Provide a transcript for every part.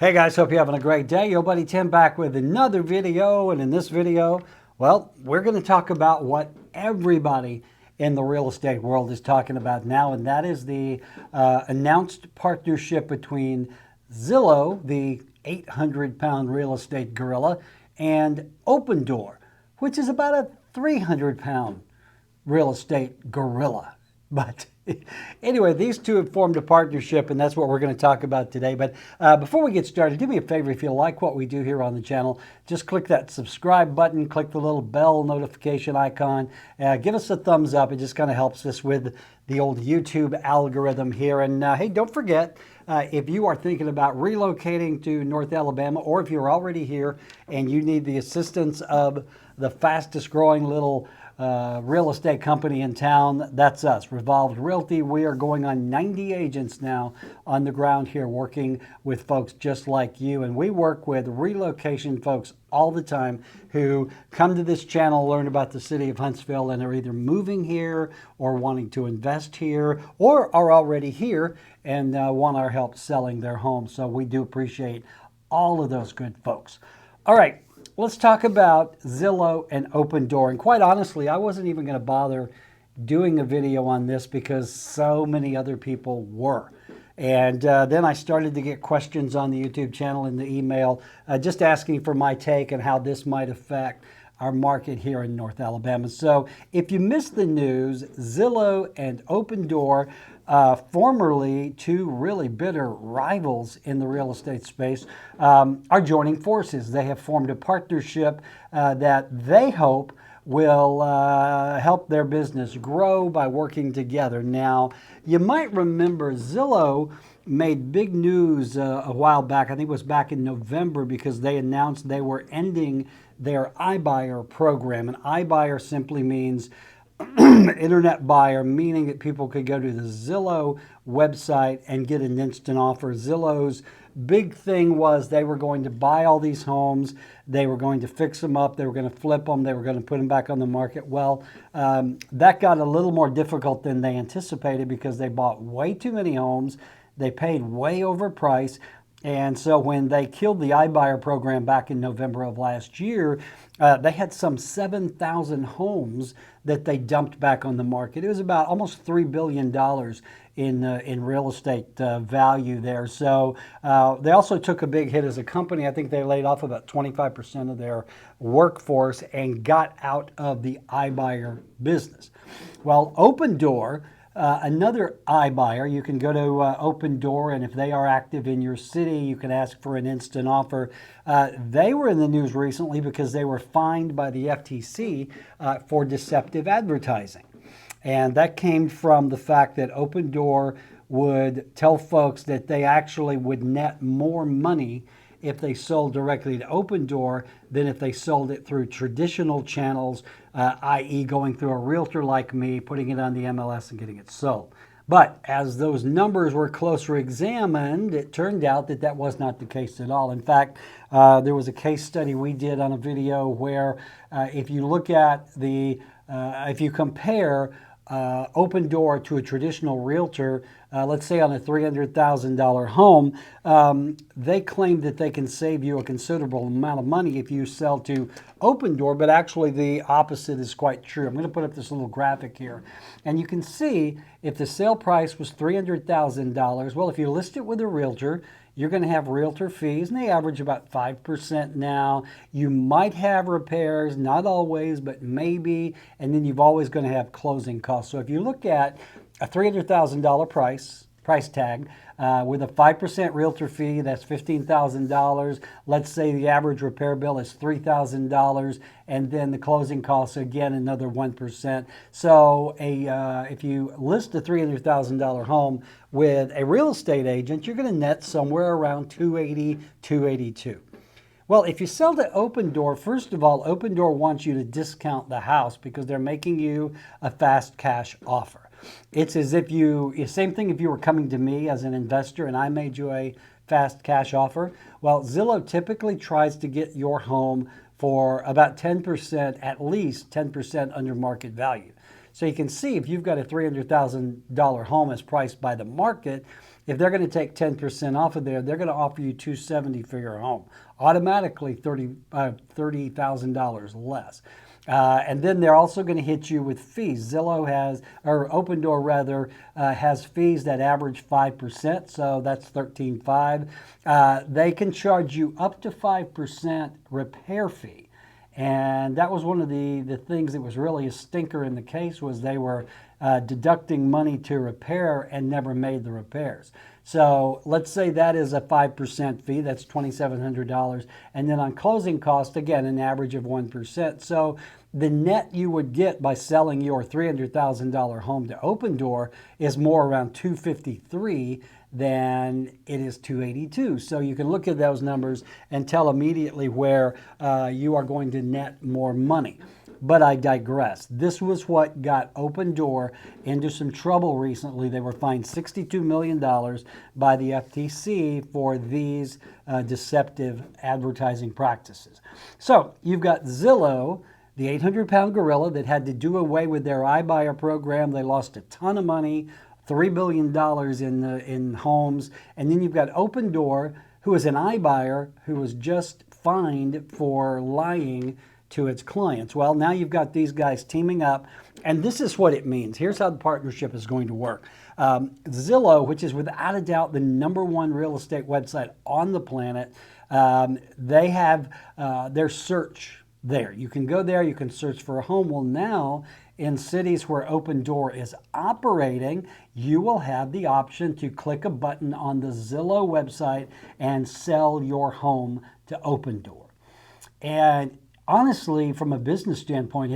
Hey guys, hope you're having a great day. Your buddy Tim back with another video. And in this video, well, we're going to talk about what everybody in the real estate world is talking about now. And that is the announced partnership between Zillow, the 800-pound real estate gorilla, and Open Door, which is about a 300-pound real estate gorilla. But anyway, these two have formed a partnership, and that's what we're going to talk about today. But before we get started, do me a favor. If you like what we do here on the channel, just click that subscribe button, click the little bell notification icon, give us a thumbs up. It just kind of helps us with the old YouTube algorithm here. And hey, don't forget, if you are thinking about relocating to North Alabama, or if you're already here and you need the assistance of the fastest growing little real estate company in town, that's us, Revolved Realty. We are going on 90 agents now on the ground here working with folks just like you. And we work with relocation folks all the time who come to this channel, learn about the city of Huntsville, and are either moving here or wanting to invest here, or are already here and want our help selling their home. So we do appreciate all of those good folks. All right. Let's talk about Zillow and Open Door. And quite honestly, I wasn't even going to bother doing a video on this because so many other people were. And then I started to get questions on the YouTube channel and the email just asking for my take and how this might affect our market here in North Alabama. So if you missed the news, Zillow and Open Door, formerly two really bitter rivals in the real estate space, are joining forces. They have formed a partnership that they hope will help their business grow by working together. Now, you might remember Zillow made big news a while back. I think it was back in November, because they announced they were ending their iBuyer program. And iBuyer simply means internet buyer, meaning that people could go to the Zillow website and get an instant offer. Zillow's big thing was they were going to buy all these homes, they were going to fix them up, they were going to flip them, they were going to put them back on the market. Well, that got a little more difficult than they anticipated because they bought way too many homes, they paid way overpriced. And so when they killed the iBuyer program back in November of last year, they had some 7,000 homes that they dumped back on the market. It was about almost $3 billion in real estate value there. So they also took a big hit as a company. I think they laid off about 25% of their workforce and got out of the iBuyer business. Well, Open Door, another iBuyer, you can go to Open Door, and if they are active in your city, you can ask for an instant offer. They were in the news recently because they were fined by the FTC for deceptive advertising. And that came from the fact that Open Door would tell folks that they actually would net more money if they sold directly to Open Door than if they sold it through traditional channels, i.e. going through a realtor like me, putting it on the MLS and getting it sold. But as those numbers were closer examined, it turned out that that was not the case at all. In fact, there was a case study we did on a video where if you look at if you compare Open Door to a traditional realtor, let's say on a $300,000 home, they claim that they can save you a considerable amount of money if you sell to Open Door, but actually the opposite is quite true. I'm going to put up this little graphic here, and you can see if the sale price was $300,000, well, if you list it with a realtor, you're going to have realtor fees, and they average about 5% now. You might have repairs, not always, but maybe, and then you've always going to have closing costs. So if you look at a $300,000 price tag with a 5% realtor fee, that's $15,000. Let's say the average repair bill is $3,000, and then the closing costs, again, another 1%. So if you list a $300,000 home with a real estate agent, you're going to net somewhere around $280,000, $282,000. Well, if you sell to Open Door, first of all, Open Door wants you to discount the house because they're making you a fast cash offer. It's as if same thing if you were coming to me as an investor and I made you a fast cash offer. Well, Zillow typically tries to get your home for about 10%, at least 10% under market value. So you can see if you've got a $300,000 home as priced by the market, if they're going to take 10% off of there, they're going to offer you $270 for your home, automatically $30,000 less. And then they're also going to hit you with fees. Zillow has, or Open Door rather, has fees that average 5%, so that's $13,500. They can charge you up to 5% repair fee. And that was one of the things that was really a stinker in the case, was they were deducting money to repair and never made the repairs. So let's say that is a 5% fee, that's $2,700. And then on closing costs, again, an average of 1%. So the net you would get by selling your $300,000 home to Open Door is more around $253,000 than it is $282,000. So you can look at those numbers and tell immediately where you are going to net more money. But I digress. This was what got Open Door into some trouble recently. They were fined $62 million by the FTC for these deceptive advertising practices. So you've got Zillow, the 800-pound gorilla that had to do away with their iBuyer program. They lost a ton of money, $3 billion in homes. And then you've got Open Door, who is an iBuyer who was just fined for lying to its clients. Well, now you've got these guys teaming up, and this is what it means. Here's how the partnership is going to work. Zillow, which is without a doubt the #1 real estate website on the planet, they have their search there. You can go there, you can search for a home. Well, now in cities where Open Door is operating, you will have the option to click a button on the Zillow website and sell your home to Open Door. And honestly, from a business standpoint,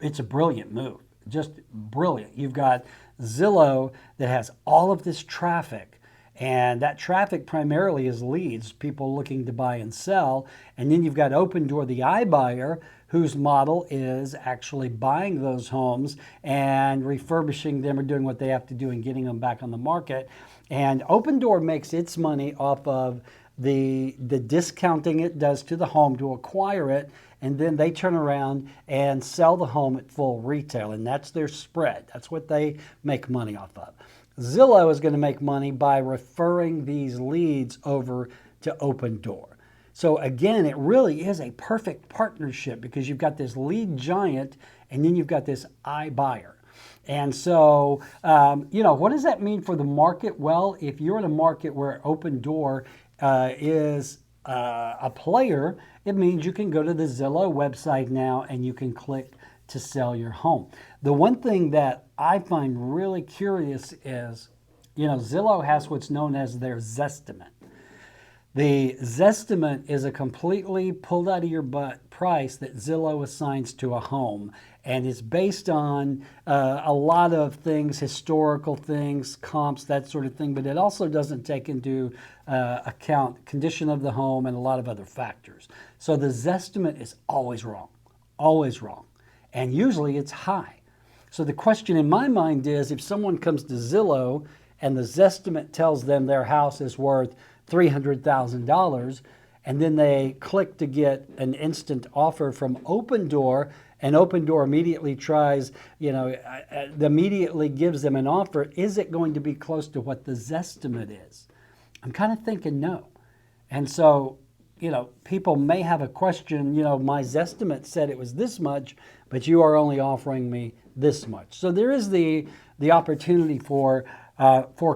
it's a brilliant move, just brilliant. You've got Zillow that has all of this traffic, and that traffic primarily is leads, people looking to buy and sell. And then you've got Open Door, the iBuyer, whose model is actually buying those homes and refurbishing them or doing what they have to do and getting them back on the market. And Open Door makes its money off of the discounting it does to the home to acquire it, and then they turn around and sell the home at full retail, and that's their spread. That's what they make money off of. Zillow is going to make money by referring these leads over to Open Door. So again, it really is a perfect partnership because you've got this lead giant and then you've got this iBuyer. And so, what does that mean for the market? Well, if you're in a market where Open Door is a player, it means you can go to the Zillow website now and you can click to sell your home. The one thing that I find really curious is, Zillow has what's known as their Zestimate. The Zestimate is a completely pulled out of your butt price that Zillow assigns to a home, and it's based on a lot of things, historical things, comps, that sort of thing, but it also doesn't take into account condition of the home and a lot of other factors. So the Zestimate is always wrong, and usually it's high. So the question in my mind is, if someone comes to Zillow and the Zestimate tells them their house is worth $300,000, and then they click to get an instant offer from Open Door, and Open Door immediately tries, immediately gives them an offer, is it going to be close to what the Zestimate is? I'm kind of thinking no. And so, people may have a question, my Zestimate said it was this much, but you are only offering me this much. So there is the opportunity for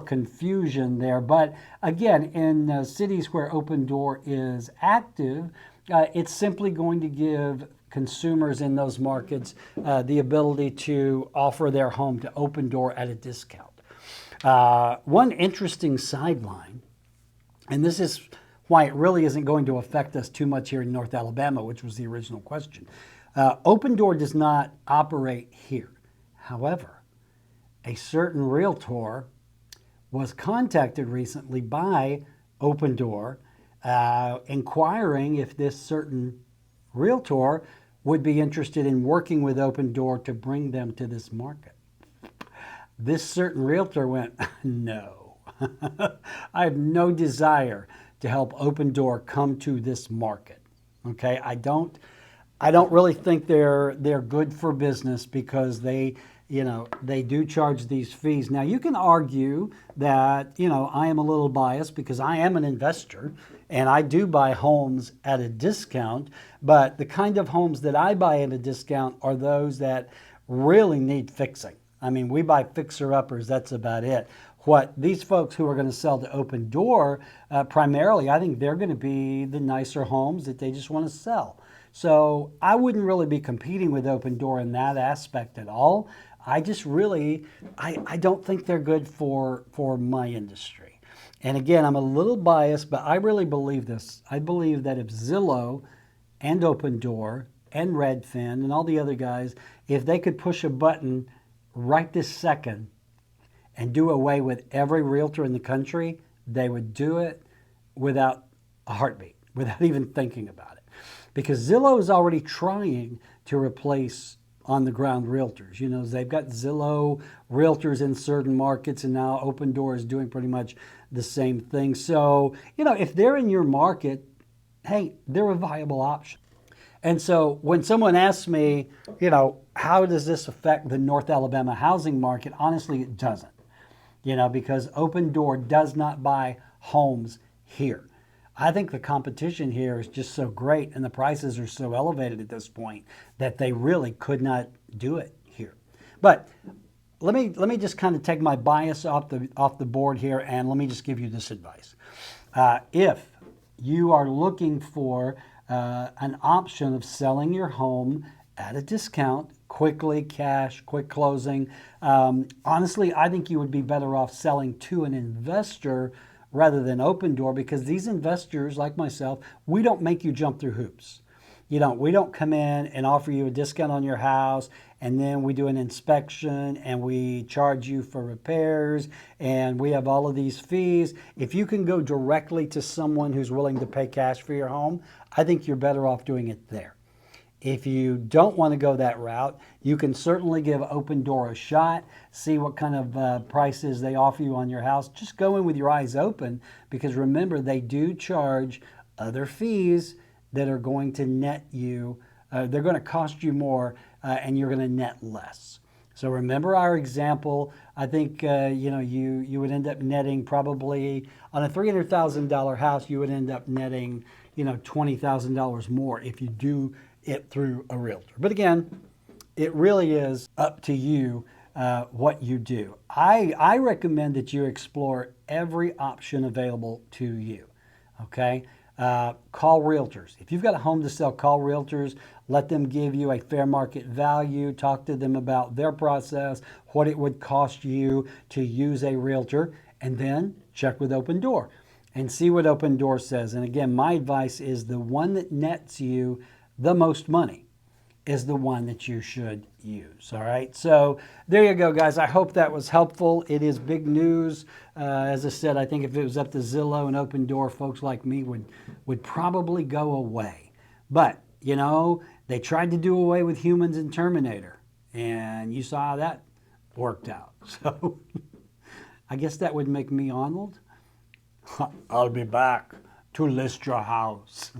confusion there. But again, in cities where Open Door is active, it's simply going to give consumers in those markets the ability to offer their home to Open Door at a discount. One interesting sideline, and this is why it really isn't going to affect us too much here in North Alabama, which was the original question. Open Door does not operate here. However, a certain realtor was contacted recently by Open Door, inquiring if this certain realtor would be interested in working with Open Door to bring them to this market. This certain realtor went, no, I have no desire to help Open Door come to this market. Okay, I don't really think they're good for business because they they do charge these fees. Now, you can argue that, I am a little biased because I am an investor and I do buy homes at a discount, but the kind of homes that I buy at a discount are those that really need fixing. I mean, we buy fixer-uppers, that's about it. What these folks who are going to sell to Open Door, primarily, I think they're going to be the nicer homes that they just want to sell. So I wouldn't really be competing with Open Door in that aspect at all. I just really, I don't think they're good for my industry. And again, I'm a little biased, but I really believe this. I believe that if Zillow and Open Door and Redfin and all the other guys, if they could push a button right this second and do away with every realtor in the country, they would do it without a heartbeat, without even thinking about it. Because Zillow is already trying to replace on-the-ground realtors. They've got Zillow realtors in certain markets, and now Open Door is doing pretty much the same thing. So, if they're in your market, hey, they're a viable option. And so when someone asks me, how does this affect the North Alabama housing market? Honestly, it doesn't, because Open Door does not buy homes here. I think the competition here is just so great and the prices are so elevated at this point that they really could not do it here. But let me just kind of take my bias off the board here, and let me just give you this advice. If you are looking for an option of selling your home at a discount, quickly, cash, quick closing, honestly, I think you would be better off selling to an investor rather than Open Door, because these investors, like myself, we don't make you jump through hoops. We don't come in and offer you a discount on your house, and then we do an inspection and we charge you for repairs, and we have all of these fees. If you can go directly to someone who's willing to pay cash for your home, I think you're better off doing it there. If you don't want to go that route, you can certainly give Open Door a shot, see what kind of prices they offer you on your house. Just go in with your eyes open, because remember, they do charge other fees that are going to net you, they're going to cost you more, and you're going to net less. So remember our example. I think you would end up netting probably on a $300,000 house, you would end up netting $20,000 more if you do it through a realtor. But again, it really is up to you what you do. I recommend that you explore every option available to you. Okay. Call realtors. If you've got a home to sell, call realtors. Let them give you a fair market value. Talk to them about their process, what it would cost you to use a realtor, and then check with Open Door and see what Open Door says. And again, my advice is the one that nets you the most money is the one that you should use. All right. So there you go, guys. I hope that was helpful. It is big news. As I said, I think if it was up to Zillow and Open Door, folks like me would probably go away. But, they tried to do away with humans in Terminator, and you saw how that worked out. So I guess that would make me Arnold. I'll be back to list your house.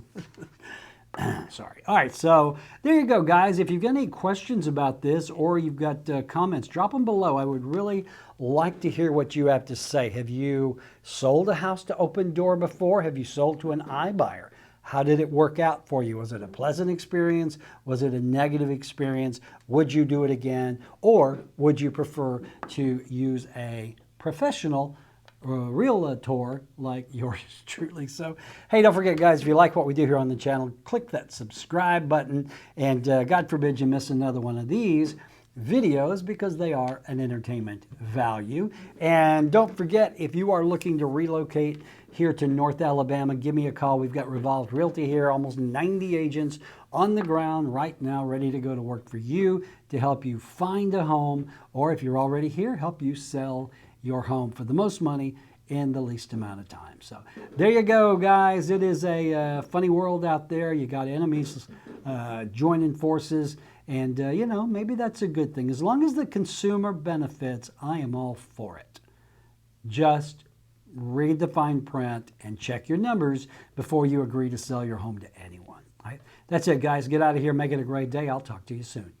Sorry. All right, so there you go, guys. If you've got any questions about this, or you've got comments, drop them below. I would really like to hear what you have to say. Have you sold a house to Open Door before? Have you sold to an iBuyer? How did it work out for you? Was it a pleasant experience? Was it a negative experience? Would you do it again? Or would you prefer to use a professional realtor like yours truly? So, hey, don't forget, guys, if you like what we do here on the channel, click that subscribe button, and God forbid you miss another one of these videos, because they are an entertainment value. And don't forget, if you are looking to relocate here to North Alabama, give me a call. We've got Revolved Realty here, almost 90 agents on the ground right now, ready to go to work for you to help you find a home, or if you're already here, help you sell your home for the most money in the least amount of time. So there you go, guys. It is a funny world out there. You got enemies joining forces, and maybe that's a good thing. As long as the consumer benefits, I am all for it. Just read the fine print and check your numbers before you agree to sell your home to anyone. All right? That's it, guys. Get out of here. Make it a great day. I'll talk to you soon.